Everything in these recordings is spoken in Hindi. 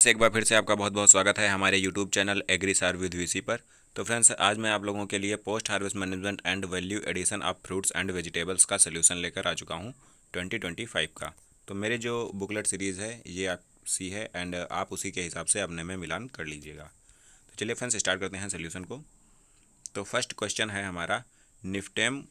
एक बार फिर से आपका बहुत बहुत स्वागत है हमारे YouTube channel Agrisar with VC पर। तो फ्रेंड्स, आज मैं आप लोगों के लिए post harvest management and value addition of fruits and vegetables का सोल्यूशन लेकर आ चुका हूं 2025 का। तो मेरे जो बुकलेट सीरीज़ है ये आपसी है एंड आप उसी के हिसाब से अपने में मिलान कर लीजिएगा। तो चलिए फ्रेंड्स, स्टार्ट करते हैं सोल्यूशन को। तो फर्स्ट क्वेश्चन है हमारा, निफ्टेम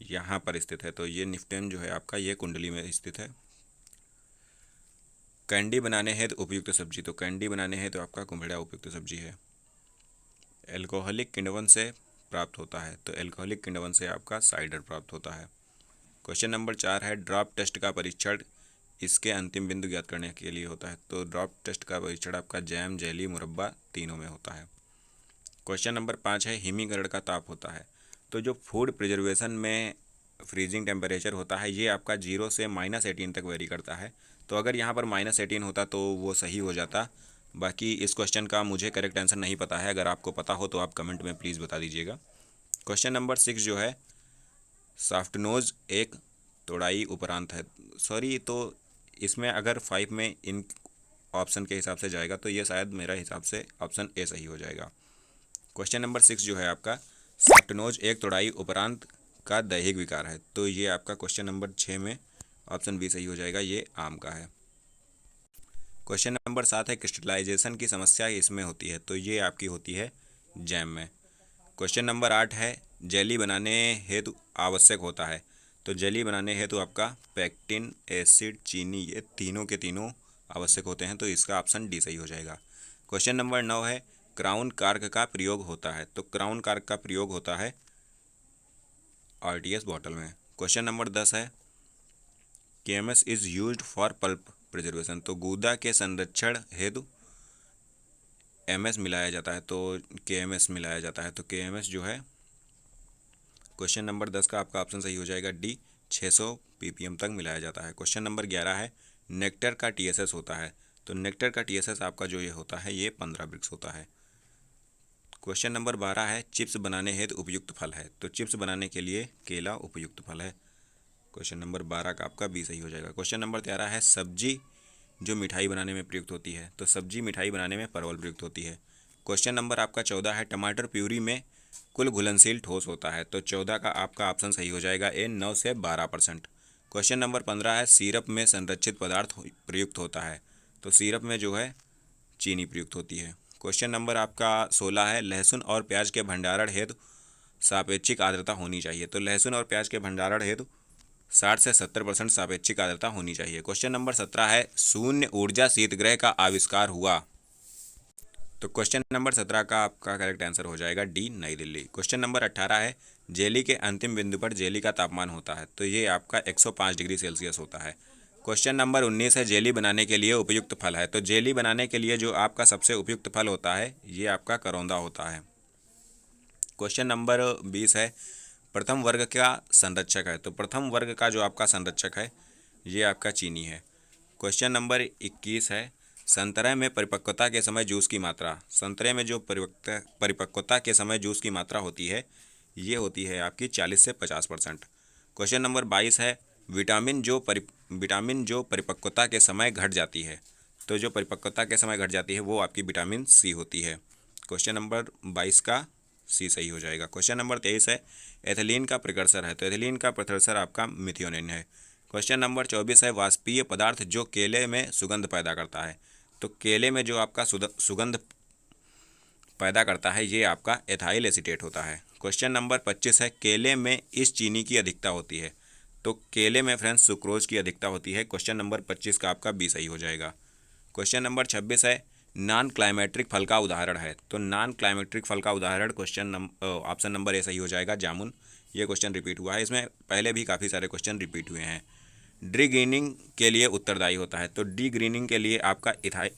यहाँ पर स्थित है। तो ये निफ्टेम जो है आपका ये कुंडली में स्थित है। कैंडी बनाने हेतु उपयुक्त सब्जी, तो कैंडी बनाने हेतु आपका कुम्हड़ा उपयुक्त सब्जी है। एल्कोहलिक किण्वन से प्राप्त होता है, तो एल्कोहलिक किण्वन से आपका साइडर प्राप्त होता है। क्वेश्चन नंबर 4 है, ड्रॉप टेस्ट का परीक्षण इसके अंतिम बिंदु ज्ञात करने के लिए होता है। तो ड्रॉप टेस्ट का परीक्षण आपका जैम, जेली, मुरब्बा तीनों में होता है। क्वेश्चन नंबर 5 है, हिमीकरण का ताप होता है। तो जो फूड प्रिजर्वेशन में फ्रीजिंग टेम्परेचर होता है ये आपका 0 से -18 तक वेरी करता है। तो अगर यहाँ पर -18 होता तो वो सही हो जाता। बाकी इस क्वेश्चन का मुझे करेक्ट आंसर नहीं पता है, अगर आपको पता हो तो आप कमेंट में प्लीज़ बता दीजिएगा। क्वेश्चन नंबर 6 जो है, सॉफ्ट नोज एक तोड़ाई उपरांत है। सॉरी, तो इसमें अगर 5 में इन ऑप्शन के हिसाब से जाएगा तो ये शायद मेरा हिसाब से ऑप्शन ए सही हो जाएगा। क्वेश्चन नंबर 6 जो है आपका, सॉफ्ट नोज एक तोड़ाई उपरांत का दैहिक विकार है। तो ये आपका क्वेश्चन नंबर 6 में ऑप्शन बी सही हो जाएगा, ये आम का है। क्वेश्चन नंबर 7 है, क्रिस्टलाइजेशन की समस्या इसमें होती है। तो ये आपकी होती है जैम में। क्वेश्चन नंबर 8 है, जेली बनाने हेतु आवश्यक होता है। तो जेली बनाने हेतु आपका पेक्टिन, एसिड, चीनी ये तीनों के तीनों आवश्यक होते हैं। तो इसका ऑप्शन डी सही हो जाएगा। क्वेश्चन नंबर 9 है, क्राउन कार्क का प्रयोग होता है। तो क्राउन कार्क का प्रयोग होता है आरटीएस बॉटल में। क्वेश्चन नंबर 10 है, KMS is used for pulp preservation. तो गूदा के संरक्षण हेतु एमएस मिलाया जाता है, तो केएमएस मिलाया जाता है। तो केएमएस जो है, क्वेश्चन नंबर 10 का आपका ऑप्शन सही हो जाएगा डी, 600 ppm तक मिलाया जाता है। क्वेश्चन नंबर 11 है, नेक्टर का टीएसएस होता है। तो नेक्टर का टीएसएस आपका जो ये होता है ये 15 ब्रिक्स होता है। क्वेश्चन नंबर 12 है, चिप्स बनाने हेतु उपयुक्त फल है। तो चिप्स बनाने के लिए केला उपयुक्त फल है। क्वेश्चन नंबर 12 का आपका बी सही हो जाएगा। क्वेश्चन नंबर 13 है, सब्जी जो मिठाई बनाने में प्रयुक्त होती है। तो सब्जी मिठाई बनाने में परवल प्रयुक्त होती है। क्वेश्चन नंबर आपका 14 है, टमाटर प्यूरी में कुल घुलनशील ठोस होता है। तो 14 का आपका ऑप्शन सही हो जाएगा ए, 9 से 12%। क्वेश्चन नंबर 15 है, सिरप में संरक्षित पदार्थ प्रयुक्त होता है। तो सिरप में जो है चीनी प्रयुक्त होती है। क्वेश्चन नंबर आपका 16 है, लहसुन और प्याज के भंडारण हेतु सापेक्षिक आर्द्रता होनी चाहिए। तो लहसुन और प्याज के भंडारण हेतु 60 से 70% सापेक्षिक आर्द्रता होनी चाहिए। क्वेश्चन नंबर 17 है, शून्य ऊर्जा शीतगृह का आविष्कार हुआ। तो क्वेश्चन नंबर 17 का आपका करेक्ट आंसर हो जाएगा डी, नई दिल्ली। क्वेश्चन नंबर 18 है, जेली के अंतिम बिंदु पर जेली का तापमान होता है। तो ये आपका 105 डिग्री सेल्सियस होता है। क्वेश्चन नंबर 19 है, जेली बनाने के लिए उपयुक्त फल है। तो जेली बनाने के लिए जो आपका सबसे उपयुक्त फल होता है ये आपका करौंदा होता है। क्वेश्चन नंबर 20 है, प्रथम वर्ग का संरक्षक है। तो प्रथम वर्ग का जो आपका संरक्षक है ये आपका चीनी है। क्वेश्चन नंबर 21 है, संतरे में परिपक्वता के समय जूस की मात्रा। संतरे में जो परिपक्वता के समय जूस की मात्रा होती है ये होती है आपकी 40 से 50%। क्वेश्चन नंबर 22 है, विटामिन जो परिपक्वता के समय घट जाती है। तो जो परिपक्वता के समय घट जाती है वो आपकी विटामिन सी होती है। क्वेश्चन नंबर 22 का सी सही हो जाएगा। क्वेश्चन नंबर 23 है, एथिलीन का प्रिकर्सर है। तो एथिलीन का प्रिकर्सर आपका मिथियोनिन है। क्वेश्चन नंबर 24 है, वाष्पीय पदार्थ जो केले में सुगंध पैदा करता है। तो केले में जो आपका सुगंध पैदा करता है ये आपका एथाइल एसीटेट होता है। क्वेश्चन नंबर 25 है, केले में इस चीनी की अधिकता होती है। तो केले में फ्रेंड्स सुक्रोज की अधिकता होती है। क्वेश्चन नंबर 25 का आपका बी सही हो जाएगा। क्वेश्चन नंबर 26 है, नॉन क्लाइमेट्रिक फल का उदाहरण है। तो नॉन क्लाइमेट्रिक फल का उदाहरण ऑप्शन नंबर ए सही हो जाएगा, जामुन। ये क्वेश्चन रिपीट हुआ है, इसमें पहले भी काफ़ी सारे क्वेश्चन रिपीट हुए हैं। डी ग्रीनिंग के लिए उत्तरदायी होता है। तो डी ग्रीनिंग के लिए आपका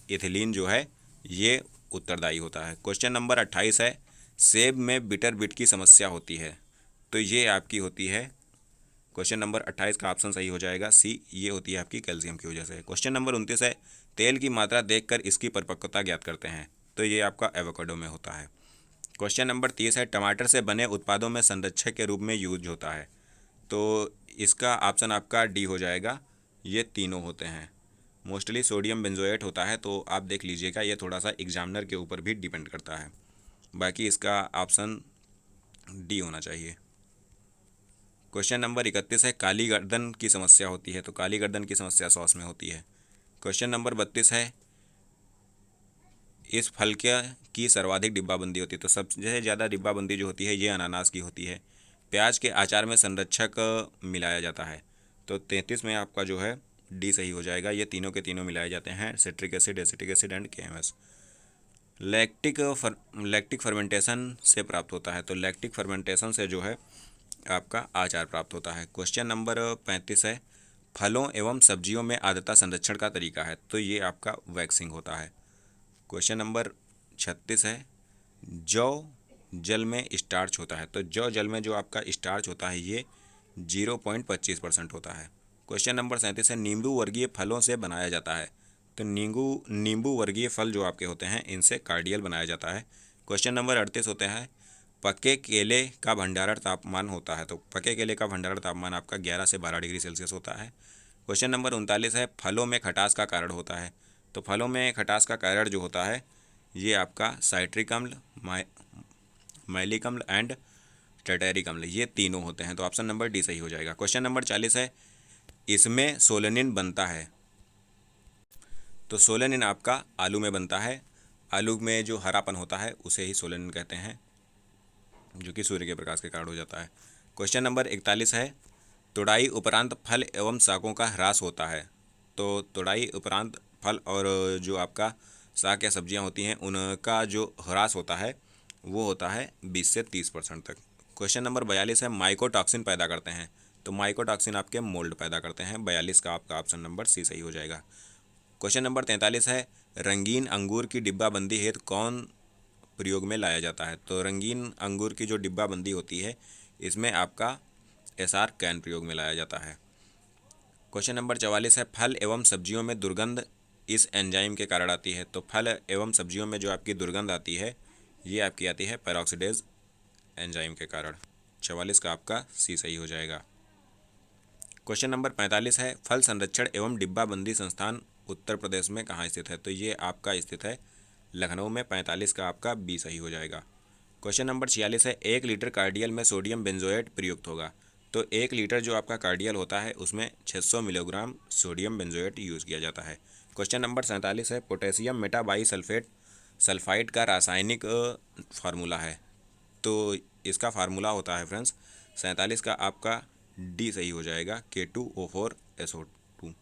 इथिलीन जो है ये उत्तरदायी होता है। क्वेश्चन नंबर 28 है, सेब में बिटर बिट की समस्या होती है। तो ये आपकी होती है, क्वेश्चन नंबर 28 का ऑप्शन सही हो जाएगा सी, ये होती है आपकी कैल्शियम की वजह से। क्वेश्चन नंबर 29 है, तेल की मात्रा देखकर इसकी परिपक्वता ज्ञात करते हैं। तो ये आपका एवोकाडो में होता है। क्वेश्चन नंबर 30 है, टमाटर से बने उत्पादों में संरक्षक के रूप में यूज होता है। तो इसका ऑप्शन आपका डी हो जाएगा, ये तीनों होते हैं। मोस्टली सोडियम बेंजोएट होता है, तो आप देख लीजिएगा, ये थोड़ा सा एग्जामिनर के ऊपर भी डिपेंड करता है। बाकी इसका ऑप्शन डी होना चाहिए। क्वेश्चन नंबर 31 है, काली गर्दन की समस्या होती है, तो काली गर्दन की समस्या सॉस में होती है। क्वेश्चन नंबर 32 है, इस फल की सर्वाधिक डिब्बाबंदी होती है, तो सबसे ज़्यादा डिब्बाबंदी जो होती है ये अनानास की होती है। प्याज के अचार में संरक्षक मिलाया जाता है, तो 33 में आपका जो है डी सही हो जाएगा। ये तीनों के तीनों मिलाए जाते हैं, citric acid, acetic acid and KMS। Lactic fermentation से प्राप्त होता है, तो लैक्टिक फर्मेंटेशन से जो है आपका आचार प्राप्त होता है। क्वेश्चन नंबर 35 है, फलों एवं सब्जियों में आर्द्रता संरक्षण का तरीका है, तो ये आपका वैक्सिंग होता है। क्वेश्चन नंबर 36 है, जौ जल में स्टार्च होता है, तो जौ जल में जो आपका स्टार्च होता है ये 0.25% होता है। क्वेश्चन नंबर 37 है, नींबू वर्गीय फलों से बनाया जाता है, तो नींबू वर्गीय फल जो आपके होते हैं इनसे कार्डियल बनाया जाता है। क्वेश्चन नंबर 38 होते हैं, पके केले का भंडारण तापमान होता है, तो पके केले का भंडारण तापमान आपका 11 से 12 डिग्री सेल्सियस होता है। क्वेश्चन नंबर 39 है, फलों में खटास का कारण होता है, तो फलों में खटास का कारण जो होता है ये आपका साइट्रिक अम्ल, मैलिक अम्ल एंड टैटेरिक अम्ल, ये तीनों होते हैं, तो ऑप्शन नंबर डी सही हो जाएगा। क्वेश्चन नंबर 40 है, इसमें सोलेनिन बनता है, तो सोलेनिन आपका आलू में बनता है। आलू में जो हरापन होता है उसे ही सोलेनिन कहते हैं, जो कि सूर्य के प्रकाश के कारण हो जाता है। क्वेश्चन नंबर 41 है, तुड़ाई उपरांत फल एवं शाकों का ह्रास होता है, तो तुड़ाई उपरांत फल और जो आपका शाक या सब्जियां होती हैं उनका जो ह्रास होता है वो होता है 20 से 30% तक। क्वेश्चन नंबर 42 है, माइकोटॉक्सिन पैदा करते हैं, तो माइकोटॉक्सिन आपके मोल्ड पैदा करते हैं। 42 का आपका ऑप्शन नंबर सी सही हो जाएगा। क्वेश्चन नंबर 43 है, रंगीन अंगूर की डिब्बाबंदी हेतु कौन प्रयोग में लाया जाता है, तो रंगीन अंगूर की जो डिब्बाबंदी होती है इसमें आपका SR कैन प्रयोग में लाया जाता है। क्वेश्चन नंबर 44 है, फल एवं सब्जियों में दुर्गंध इस एंजाइम के कारण आती है, तो फल एवं सब्जियों में जो आपकी दुर्गंध आती है ये आपकी आती है पेरोक्सीडेज एंजाइम के कारण। 44 का आपका सी सही हो जाएगा। क्वेश्चन नंबर 45 है, फल संरक्षण एवं डिब्बाबंदी संस्थान उत्तर प्रदेश में कहाँ स्थित है, तो ये आपका स्थित है लखनऊ में। 45 का आपका बी सही हो जाएगा। क्वेश्चन नंबर 46 है, 1 लीटर कार्डियल में सोडियम बेंजोएट प्रयुक्त होगा, तो 1 लीटर जो आपका कार्डियल होता है उसमें 600 मिलीग्राम सोडियम बेंजोएट यूज़ किया जाता है। क्वेश्चन नंबर 47 है, पोटेशियम मेटाबाई सल्फाइड का रासायनिक फार्मूला है, तो इसका फार्मूला होता है फ्रेंड्स 47 का आपका डी सही हो जाएगा, K2O4SO2।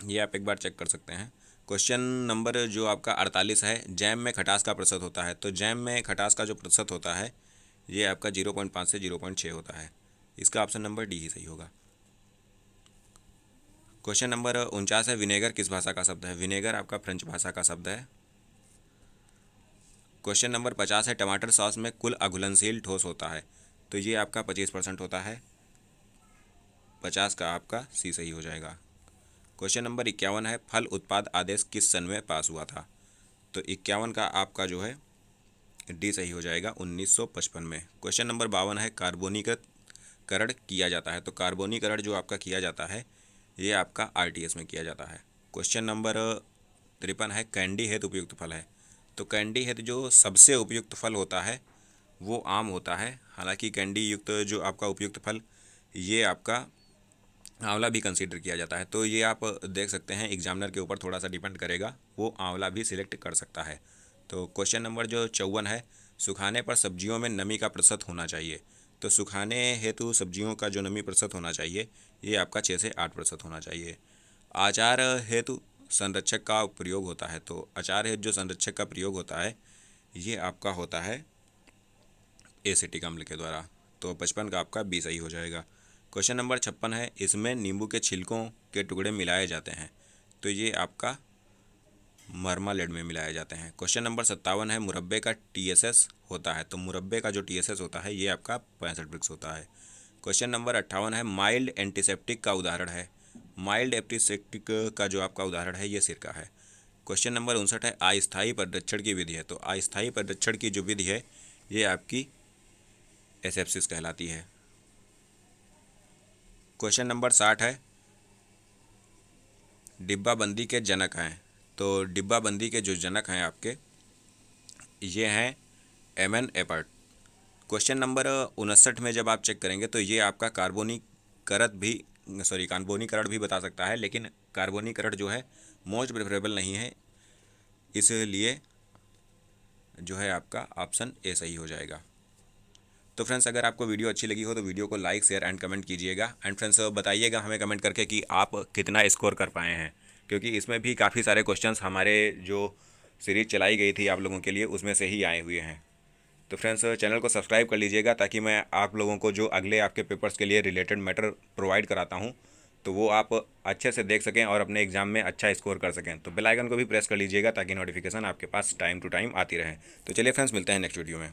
ये आप एक बार चेक कर सकते हैं। क्वेश्चन नंबर जो आपका 48 है, जैम में खटास का प्रतिशत होता है, तो जैम में खटास का जो प्रतिशत होता है ये आपका 0.5 से 0.6 होता है। इसका ऑप्शन नंबर डी ही सही होगा। क्वेश्चन नंबर 49 है, विनेगर किस भाषा का शब्द है, विनेगर आपका फ्रेंच भाषा का शब्द है। क्वेश्चन नंबर 50 है, टमाटर सॉस में कुल अघुलनशील ठोस होता है, तो ये आपका 25% होता है। 50 का आपका सी सही हो जाएगा। क्वेश्चन नंबर 51 है, फल उत्पाद आदेश किस सन में पास हुआ था, तो 51 का आपका जो है डी सही हो जाएगा 1955 में। क्वेश्चन नंबर 52 है, कार्बोनीकरण किया जाता है, तो कार्बोनीकरण जो आपका किया जाता है ये आपका RTS में किया जाता है। क्वेश्चन नंबर 53 है, कैंडी हेतु उपयुक्त फल है, तो कैंडी हेतु जो सबसे उपयुक्त फल होता है वो आम होता है। हालांकि कैंडी युक्त जो आपका उपयुक्त फल ये आपका आंवला भी कंसीडर किया जाता है, तो ये आप देख सकते हैं एग्जामिनर के ऊपर थोड़ा सा डिपेंड करेगा, वो आंवला भी सिलेक्ट कर सकता है। तो क्वेश्चन नंबर जो 54 है, सुखाने पर सब्जियों में नमी का प्रतिशत होना चाहिए, तो सुखाने हेतु सब्जियों का जो नमी प्रतिशत होना चाहिए ये आपका 6 से 8% होना चाहिए। आचार हेतु संरक्षक का प्रयोग होता है, तो आचार हेतु जो संरक्षक का प्रयोग होता है ये आपका होता है एसिटिक अम्ल के द्वारा, तो 55 का आपका बी सही हो जाएगा। क्वेश्चन नंबर 56 है, इसमें नींबू के छिलकों के टुकड़े मिलाए जाते हैं, तो ये आपका मरमालेड में मिलाए जाते हैं। क्वेश्चन नंबर 57 है, मुरब्बे का TSS होता है, तो मुरब्बे का जो TSS होता है ये आपका 65 ब्रिक्स होता है। क्वेश्चन नंबर 58 है, माइल्ड एंटीसेप्टिक का उदाहरण है, माइल्ड एंटीसेप्टिक का जो आपका उदाहरण है ये सिरका है। क्वेश्चन नंबर 59 है, अस्थायी परिरक्षण की विधि है, तो अस्थायी परिरक्षण की जो विधि है ये आपकी एसेप्सिस कहलाती है। क्वेश्चन नंबर 60 है, डिब्बाबंदी के जनक हैं। तो डिब्बाबंदी के जो जनक हैं आपके, ये हैं एमएन एपर्ट। क्वेश्चन नंबर 59 में जब आप चेक करेंगे तो ये आपका कार्बोनीकरण भी बता सकता है, लेकिन कार्बोनीकरण जो है मोस्ट प्रेफरेबल नहीं है, इसलिए जो है आपका ऑप्शन ए सही हो जाएगा। तो फ्रेंड्स, अगर आपको वीडियो अच्छी लगी हो तो वीडियो को लाइक, शेयर एंड कमेंट कीजिएगा। एंड फ्रेंड्स, बताइएगा हमें कमेंट करके कि आप कितना स्कोर कर पाए हैं, क्योंकि इसमें भी काफ़ी सारे क्वेश्चंस हमारे जो सीरीज़ चलाई गई थी आप लोगों के लिए उसमें से ही आए हुए हैं। तो फ्रेंड्स, चैनल को सब्सक्राइब कर लीजिएगा ताकि मैं आप लोगों को जो अगले आपके पेपर्स के लिए रिलेटेड मैटर प्रोवाइड कराता हूँ तो वो आप अच्छे से देख सकें और अपने एग्जाम में अच्छा स्कोर कर सकें। तो बेल आइकन को भी प्रेस कर लीजिएगा ताकि नोटिफिकेशन आपके पास टाइम टू टाइम आती रहे। तो चलिए फ्रेंड्स, मिलते हैं नेक्स्ट वीडियो में।